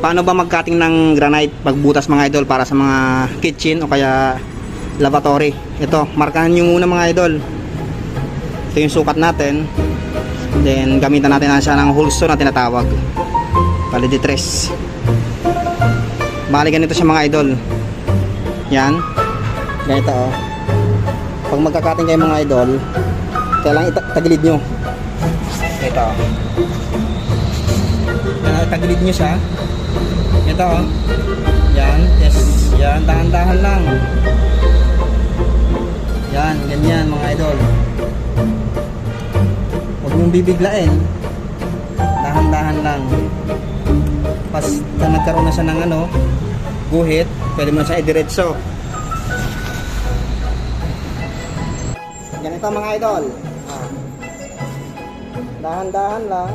Paano ba mag-cutting ng granite pagbutas mga idol para sa mga kitchen o kaya lavatory? Ito, markahan nyo muna mga idol. Ito yung sukat natin. Then gamitan natin na siya ng holster na tinatawag. Paliditres. Bali ganito siya mga idol. Yan. Ganito oh. Pag magka-cutting kayo mga idol, kailangan itagilid nyo. Ito. Yan, tagilid nyo siya. Ito oh. Yan, yes. Yan, dahan-dahan lang. Yan, ganyan mga idol. Huwag mong bibiglain. Dahan-dahan lang. Pas nagkaroon na siya ng ano, guhit, pwede mo na siya idiretso. Ganito mga idol. Dahan-dahan lang.